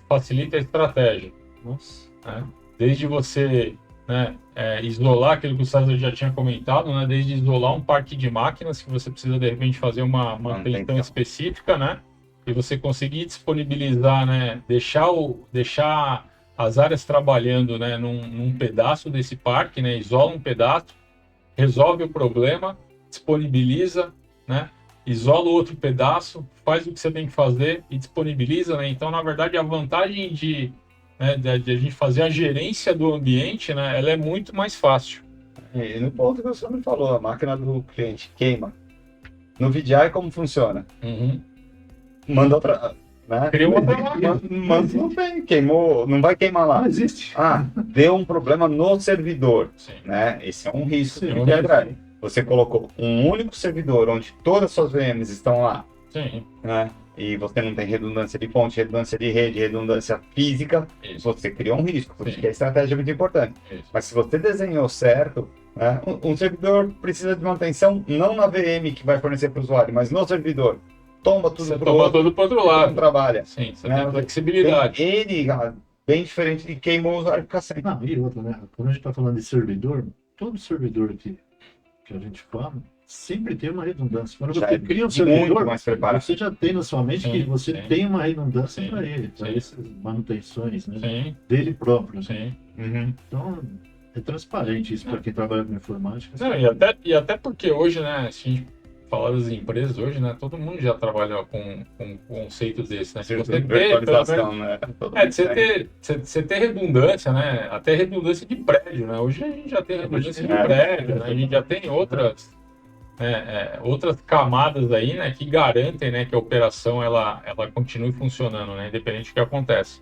facilita a estratégia, Nossa. né? Desde você, né, isolar aquilo que o César já tinha comentado, né? Desde isolar um parque de máquinas que você precisa de repente fazer uma manutenção específica, né? E você conseguir disponibilizar, né? Deixar as áreas trabalhando, né? Num pedaço desse parque, né? Isola um pedaço, resolve o problema, disponibiliza, né? Isola o outro pedaço, faz o que você tem que fazer e disponibiliza, né? Então, na verdade, a vantagem de a gente fazer a gerência do ambiente, né? Ela é muito mais fácil. E no ponto que você me falou, a máquina do cliente queima. No VDI, como funciona? Uhum. Manda outra. Né? Cria outra máquina. Manda, não tem, queimou, não vai queimar lá. Não existe. Ah, deu um problema no servidor. Sim. Né? Esse é um risco Sim, que é um VDI risco. traz. Você colocou um único servidor onde todas as suas VMs estão lá. Sim. Né? E você não tem redundância de fonte, redundância de rede, redundância física, Isso. você criou um risco, por isso Sim. que a estratégia é muito importante. Isso. Mas se você desenhou certo, né, um servidor precisa de manutenção não na VM que vai fornecer para o usuário, mas no servidor. Toma tudo Você para o toma outro, tudo para outro não lado. trabalha. Sim, você Né? tem flexibilidade. Ele, bem diferente de queimou o usuário ficar sem. Não, e outra, né? Quando a gente está falando de servidor, todo servidor que a gente fala sempre tem uma redundância. Quando Já você é cria um muito servidor, mais preparado. você já tem na sua mente Sim, que você sim. tem uma redundância Sim, para ele, para sim. essas manutenções, né? Sim, Dele próprio. Né? sim. Uhum. Então, é transparente isso para quem trabalha com informática. Não, e até porque hoje, né, se a gente falar das empresas hoje, né, todo mundo já trabalha com um conceito desse, né? Se você ter, Virtualização, né? você ter redundância, né? Até redundância de prédio, né? Hoje a gente já tem redundância de prédio, né? A gente já tem outras camadas aí, né, que garantem, né, que a operação ela continue funcionando, né, independente do que acontece.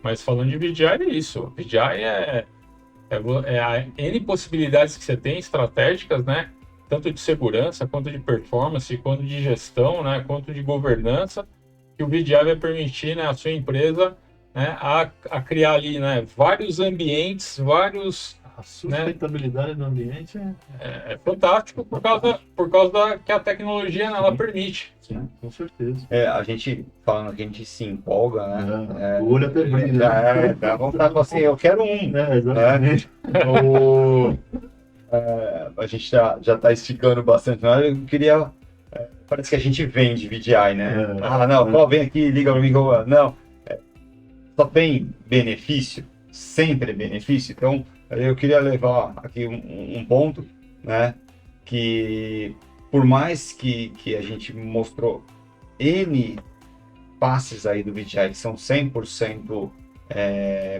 Mas falando de VDI é isso. VDI é a N possibilidades que você tem estratégicas, né? Tanto de segurança, quanto de performance, quanto de gestão, né? Quanto de governança, que o VDI vai permitir, né, a sua empresa, né, a criar ali, né, vários ambientes, A sustentabilidade do ambiente é fantástico por causa que a tecnologia, né, ela permite. sim, com certeza. A gente falando que a gente se empolga, né? O olho até brilha. Dá vontade de assim, eu quero um. Exatamente. A gente já está esticando bastante, mas eu queria. Parece que a gente vende VDI, né? Vem aqui, liga para mim. Não, só tem benefício, sempre é benefício. Então, eu queria levar aqui um ponto, né? Que por mais que a gente mostrou N passes aí do VDI que são 100%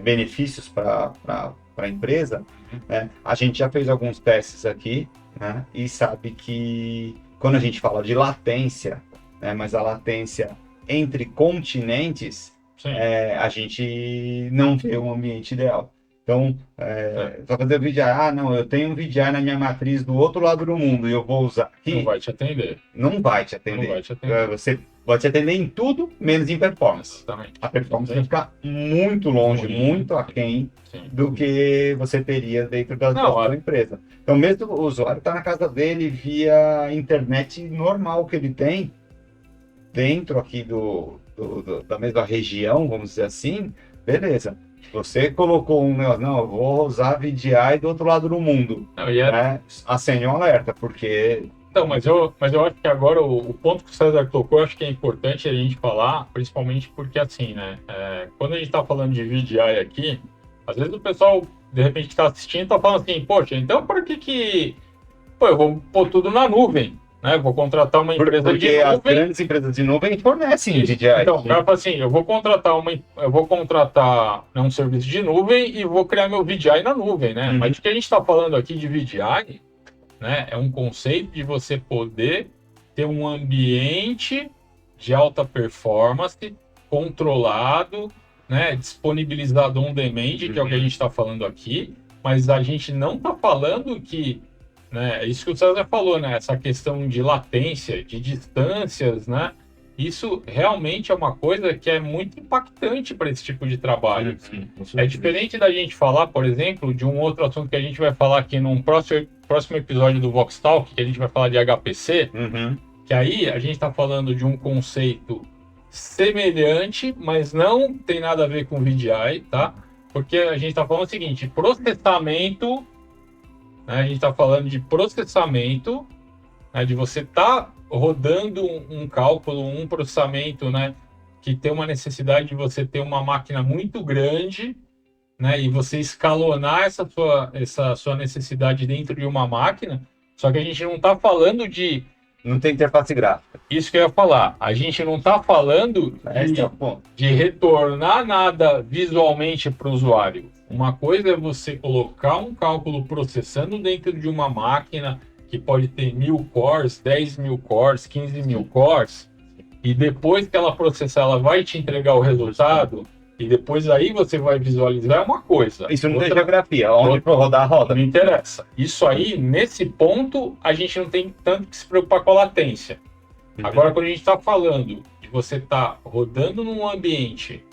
benefícios para a empresa, né? A gente já fez alguns testes aqui, né? E sabe que quando a gente fala de latência, né? Mas a latência entre continentes, a gente não vê um ambiente ideal. Então, só fazer o VDI, não, eu tenho um VDI na minha matriz do outro lado do mundo e eu vou usar aqui. Não vai te atender. Não vai te atender. Não vai te atender. Vai te atender em tudo, menos em performance. Exatamente. A performance vai ficar muito longe, muito aquém Sim. do que você teria dentro da sua empresa. Então, mesmo o usuário está na casa dele via internet normal que ele tem, dentro aqui da mesma região, vamos dizer assim, beleza. Você colocou um negócio, não, eu vou usar VDI do outro lado do mundo. Não, Né? Acende um alerta, porque... Então, mas eu acho que agora o ponto que o César tocou, eu acho que é importante a gente falar, principalmente porque assim, né? Quando a gente está falando de VDI aqui, às vezes o pessoal, de repente, que está assistindo, está falando assim, poxa, então por que eu vou pôr tudo na nuvem? Né? Vou contratar uma empresa porque de nuvem. as grandes empresas de nuvem fornecem VDI. Então, o cara fala assim, eu vou contratar um serviço de nuvem e vou criar meu VDI na nuvem, né? Mas o que a gente está falando aqui de VDI, né, é um conceito de você poder ter um ambiente de alta performance controlado, né, disponibilizado on demand, que é o que a gente está falando aqui, mas a gente não está falando que, né, é isso que o César falou, né, essa questão de latência, de distâncias, né, isso realmente é uma coisa que é muito impactante para esse tipo de trabalho. Sim, É diferente da gente falar, por exemplo, de um outro assunto que a gente vai falar aqui num próximo episódio do Vox Talk, que a gente vai falar de HPC, que aí a gente está falando de um conceito semelhante, mas não tem nada a ver com VDI, tá? Porque a gente está falando o seguinte, processamento, né? A gente está falando de processamento, né? De você estar rodando um cálculo, um processamento, né? Que tem uma necessidade de você ter uma máquina muito grande, né? E você escalonar essa sua necessidade dentro de uma máquina. Só que a gente não está falando de... Não tem interface gráfica. Isso que eu ia falar. A gente não está falando de retornar nada visualmente para o usuário. Uma coisa é você colocar um cálculo processando dentro de uma máquina que pode ter 1000 cores, 10.000 cores, 15.000 cores, e depois que ela processar, ela vai te entregar o resultado, e depois aí você vai visualizar uma coisa. Isso não tem geografia, onde for rodar, roda. Não interessa. Isso aí, nesse ponto, a gente não tem tanto que se preocupar com a latência. Agora, quando a gente está falando de você estar rodando num ambiente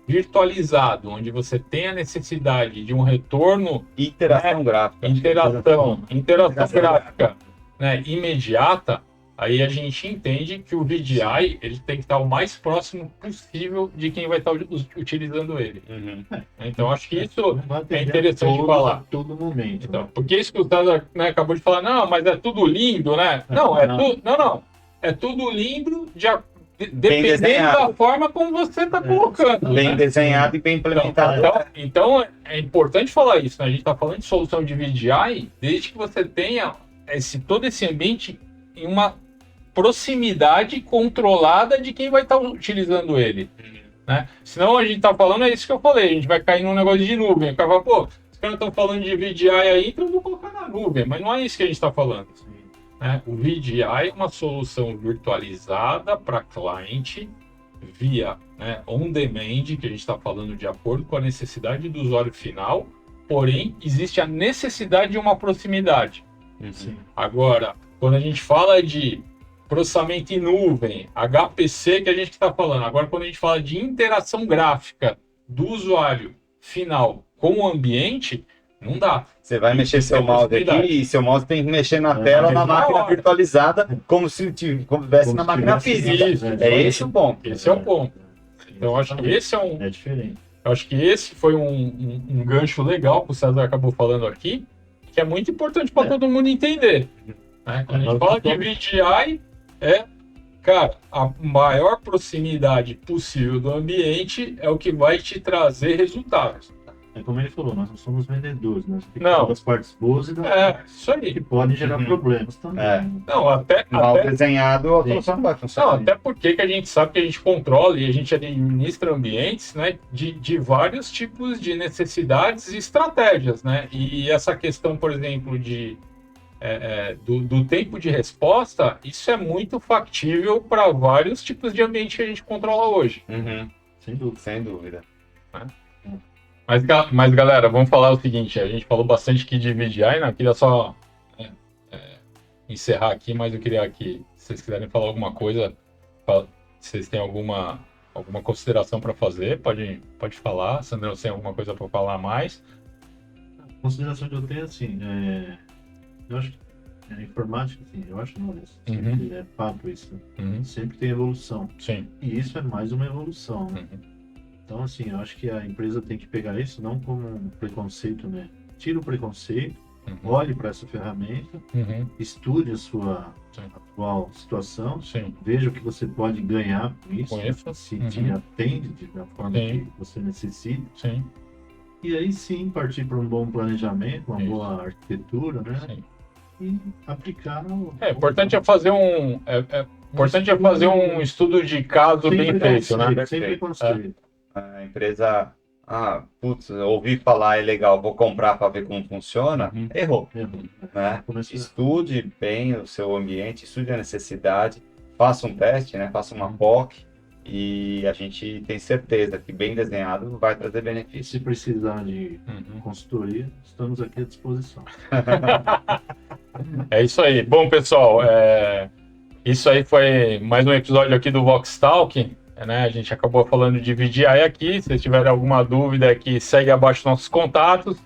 virtualizado, onde você tem a necessidade de um retorno... Interação gráfica. Interação gráfica, né, imediata, aí a gente entende que o VDI ele tem que estar o mais próximo possível de quem vai estar utilizando ele. Então, acho que isso é interessante falar. A todo momento. Então, porque isso que o César, né, acabou de falar, não, mas é tudo lindo, né? Não. É tudo lindo dependendo da forma como você está colocando. Bem desenhado e bem implementado. Então, é importante falar isso, né? A gente está falando de solução de VDI desde que você tenha todo esse ambiente em uma proximidade controlada de quem vai estar utilizando ele. Né? Senão a gente está falando, é isso que eu falei, a gente vai cair num negócio de nuvem. O cara fala, pô, os caras estão falando de VDI aí, então eu vou colocar na nuvem. Mas não é isso que a gente está falando. Né? O VDI é uma solução virtualizada para cliente via, né, on demand, que a gente está falando de acordo com a necessidade do usuário final, porém existe a necessidade de uma proximidade. Agora, quando a gente fala de processamento em nuvem, HPC que a gente está falando, agora quando a gente fala de interação gráfica do usuário final com o ambiente, não dá. Você vai mexer seu mouse aqui e seu mouse tem que mexer na tela na máquina virtualizada, como se estivesse na máquina física. É esse o ponto. Esse é o ponto. Então, eu acho que esse é diferente. Eu acho que esse foi um gancho legal que o César acabou falando aqui, que é muito importante para todo mundo entender. Né? Quando a gente fala de VDI, cara, a maior proximidade possível do ambiente é o que vai te trazer resultados. É como ele falou, nós não somos vendedores, nós temos que Não. falar das partes boas e das partes isso aí. que podem gerar problemas também. Não, até Mal desenhado, a solução não vai funcionar. Não, até porque que a gente sabe que a gente controla e a gente administra ambientes, né, de vários tipos de necessidades e estratégias, né? E essa questão, por exemplo, do tempo de resposta, isso é muito factível para vários tipos de ambiente que a gente controla hoje. Sem dúvida. Mas, galera, vamos falar o seguinte, a gente falou bastante aqui de VDI, né? Eu queria só encerrar aqui, mas eu queria que, se vocês quiserem falar alguma coisa, Vocês têm alguma consideração para fazer? Pode falar. Sandrão, você tem alguma coisa para falar a mais? A consideração que eu tenho, assim, eu acho que a informática, assim, eu acho não, sempre é fato isso, né? Uhum. Sempre tem evolução. Sim. E isso é mais uma evolução, né? Uhum. Então, assim, eu acho que a empresa tem que pegar isso não como um preconceito, né? Tira o preconceito, Uhum. olhe para essa ferramenta, Uhum. estude a sua Sim. atual situação, Sim. veja o que você pode ganhar com isso, Com isso. se Uhum. te atende da forma Sim. que você necessita. Sim. E aí sim partir para um bom planejamento, uma Isso. boa arquitetura, né? Sim. E aplicar no. Importante é fazer importante é fazer um estudo de caso bem feito, né? Sem preconceito. A empresa, putz, ouvi falar, é legal, vou comprar para ver como funciona. Uhum. Errou, Errou. né? Começa- Estude bem o seu ambiente, estude a necessidade, faça um teste, né? Faça uma Uhum. POC e a gente tem certeza que bem desenhado vai trazer E benefício. se precisar de Uhum. consultoria, estamos aqui à disposição. É isso aí. Bom, pessoal, isso aí foi mais um episódio aqui do Vox Talk, né? A gente acabou falando de VDI aqui. Se vocês tiverem alguma dúvida aqui, segue abaixo nossos contatos.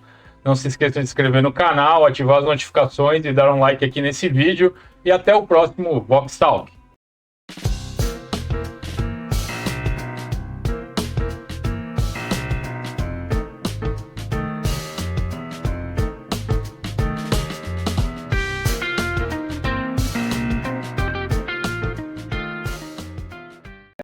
Não se esqueçam de se inscrever no canal, ativar as notificações e dar um like aqui nesse vídeo. E até o próximo Vox Talk.